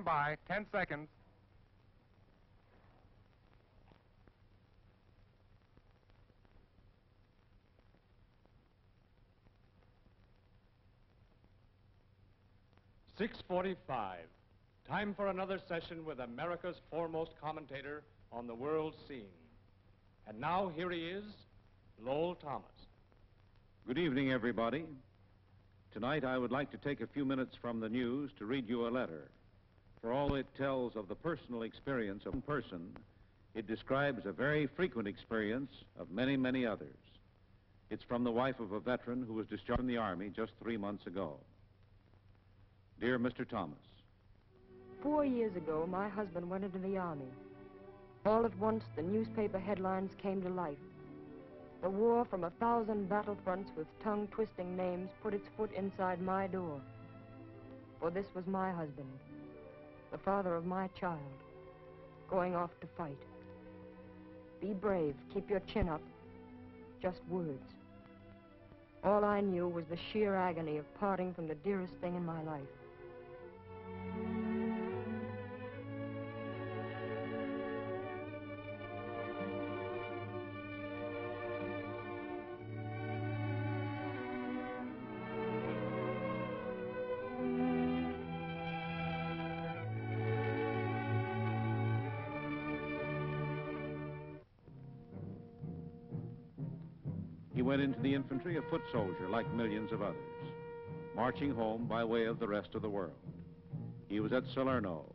by. 10 seconds. "6:45. Time for another session with America's foremost commentator on the world scene. And now here he is, Lowell Thomas." Good evening, everybody. Tonight I would like to take a few minutes from the news to read you a letter. For all it tells of the personal experience of one person, it describes a very frequent experience of many, many others. It's from the wife of a veteran who was discharged from the Army just 3 months ago. Dear Mr. Thomas, 4 years ago, my husband went into the Army. All at once, the newspaper headlines came to life. The war from 1,000 battlefronts with tongue-twisting names put its foot inside my door. For this was my husband, the father of my child, going off to fight. Be brave, keep your chin up. Just words. All I knew was the sheer agony of parting from the dearest thing in my life. he went into the infantry a foot soldier like millions of others, marching home by way of the rest of the world. He was at Salerno,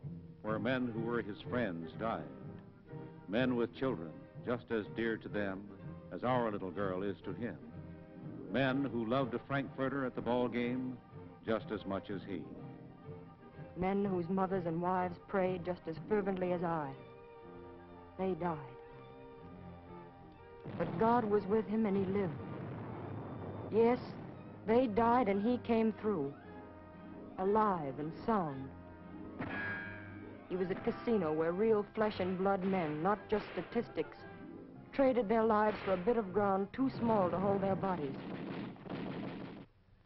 where men who were his friends died. Men with children just as dear to them as our little girl is to him. Men who loved a Frankfurter at the ball game just as much as he. Men whose mothers and wives prayed just as fervently as I. They died. But God was with him and he lived. Yes, they died and he came through, alive and sound. He was at Casino where real flesh and blood men, not just statistics, traded their lives for a bit of ground too small to hold their bodies.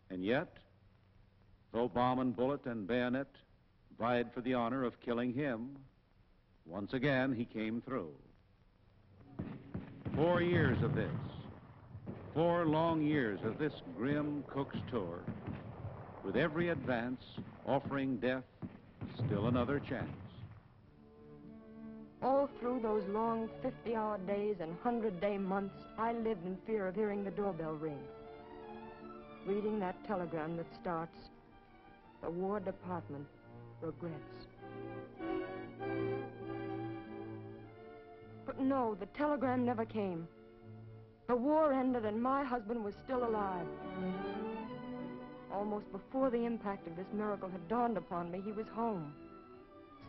And yet, though bomb and bullet and bayonet vied for the honor of killing him, once again he came through. 4 years of this, 4 long years of this grim Cook's tour, with every advance offering death still another chance. All through those long 50-hour days and 100-day months, I lived in fear of hearing the doorbell ring, reading that telegram that starts, "The War Department regrets." But no, the telegram never came. The war ended and my husband was still alive. Almost before the impact of this miracle had dawned upon me, he was home,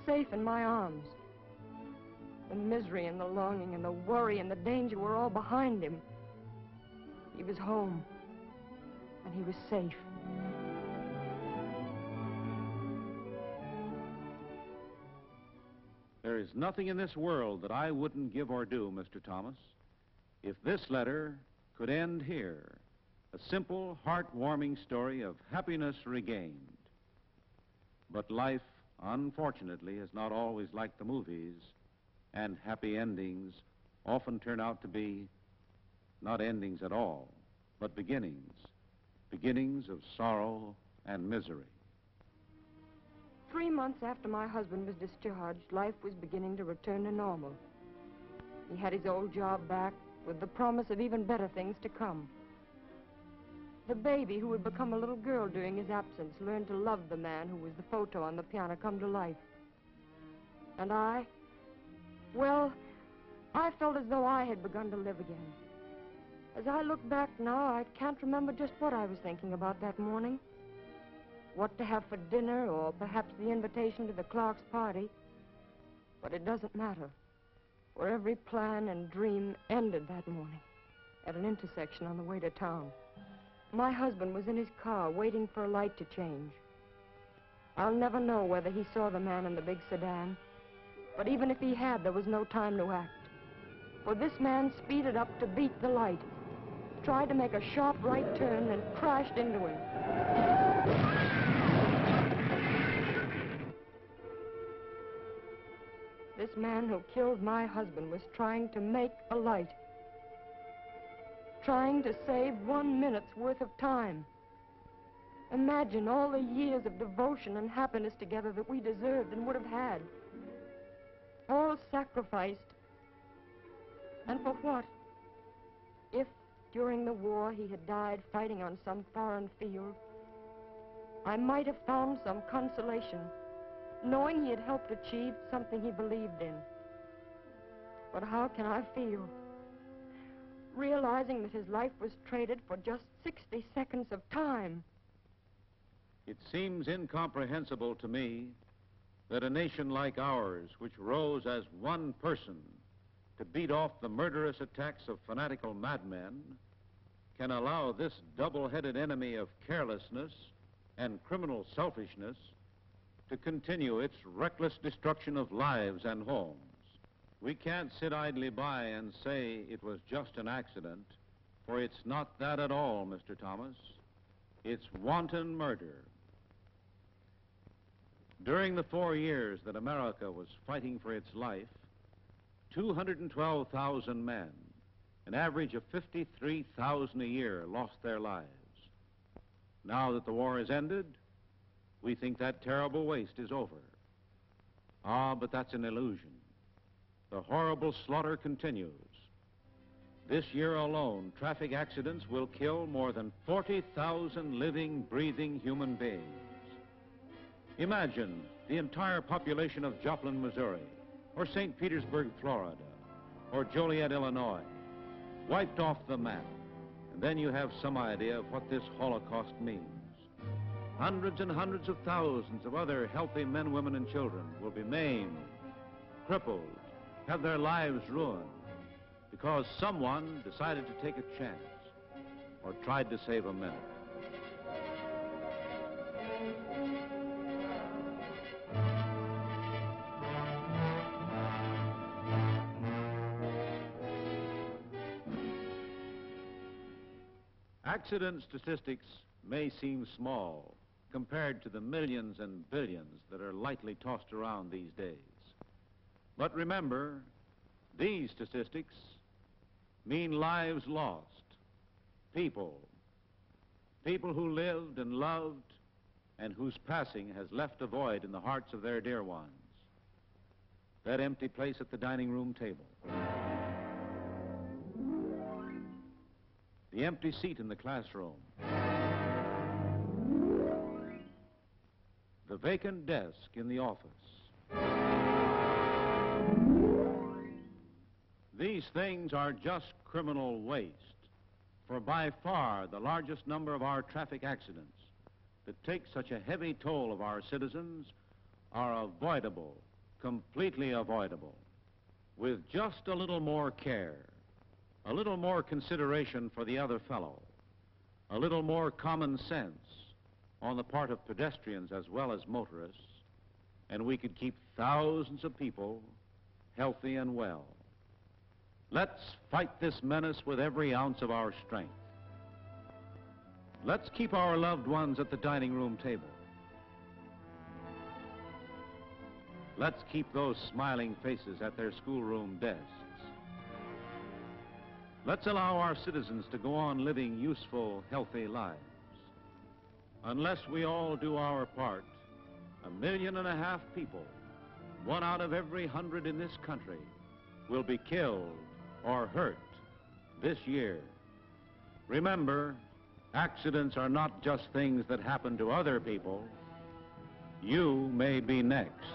safe in my arms. The misery and the longing and the worry and the danger were all behind him. He was home, and he was safe. There is nothing in this world that I wouldn't give or do, Mr. Thomas, if this letter could end here, a simple, heartwarming story of happiness regained. But life, unfortunately, is not always like the movies, and happy endings often turn out to be not endings at all, but beginnings of sorrow and misery. 3 months after my husband was discharged, life was beginning to return to normal. He had his old job back, with the promise of even better things to come. The baby, who had become a little girl during his absence, learned to love the man who was the photo on the piano come to life. And I felt as though I had begun to live again. As I look back now, I can't remember just what I was thinking about that morning. What to have for dinner, or perhaps the invitation to the Clark's party. But it doesn't matter, for every plan and dream ended that morning at an intersection on the way to town. My husband was in his car waiting for a light to change. I'll never know whether he saw the man in the big sedan, but even if he had, there was no time to act. For this man speeded up to beat the light, tried to make a sharp right turn, and crashed into him. This man who killed my husband was trying to make a light. Trying to save 1 minute's worth of time. Imagine all the years of devotion and happiness together that we deserved and would have had. All sacrificed. And for what? If, during the war, he had died fighting on some foreign field, I might have found some consolation, knowing he had helped achieve something he believed in. But how can I feel, realizing that his life was traded for just 60 seconds of time? It seems incomprehensible to me that a nation like ours, which rose as one person to beat off the murderous attacks of fanatical madmen, can allow this double-headed enemy of carelessness and criminal selfishness to continue its reckless destruction of lives and homes. We can't sit idly by and say it was just an accident, for it's not that at all, Mr. Thomas. It's wanton murder. During the 4 years that America was fighting for its life, 212,000 men, an average of 53,000 a year, lost their lives. Now that the war has ended, we think that terrible waste is over. Ah, but that's an illusion. The horrible slaughter continues. This year alone, traffic accidents will kill more than 40,000 living, breathing human beings. Imagine the entire population of Joplin, Missouri, or St. Petersburg, Florida, or Joliet, Illinois, wiped off the map, and then you have some idea of what this Holocaust means. Hundreds and hundreds of thousands of other healthy men, women, and children will be maimed, crippled, have their lives ruined, because someone decided to take a chance or tried to save a minute. Accident statistics may seem small compared to the millions and billions that are lightly tossed around these days. But remember, these statistics mean lives lost, people who lived and loved and whose passing has left a void in the hearts of their dear ones. That empty place at the dining room table. The empty seat in the classroom. The vacant desk in the office. These things are just criminal waste, for by far the largest number of our traffic accidents that take such a heavy toll of our citizens are avoidable, completely avoidable, with just a little more care, a little more consideration for the other fellow, a little more common sense on the part of pedestrians as well as motorists, and we could keep thousands of people healthy and well. Let's fight this menace with every ounce of our strength. Let's keep our loved ones at the dining room table. Let's keep those smiling faces at their schoolroom desks. Let's allow our citizens to go on living useful, healthy lives. Unless we all do our part, 1.5 million people, 1 out of every 100 in this country, will be killed or hurt this year. Remember, accidents are not just things that happen to other people. You may be next.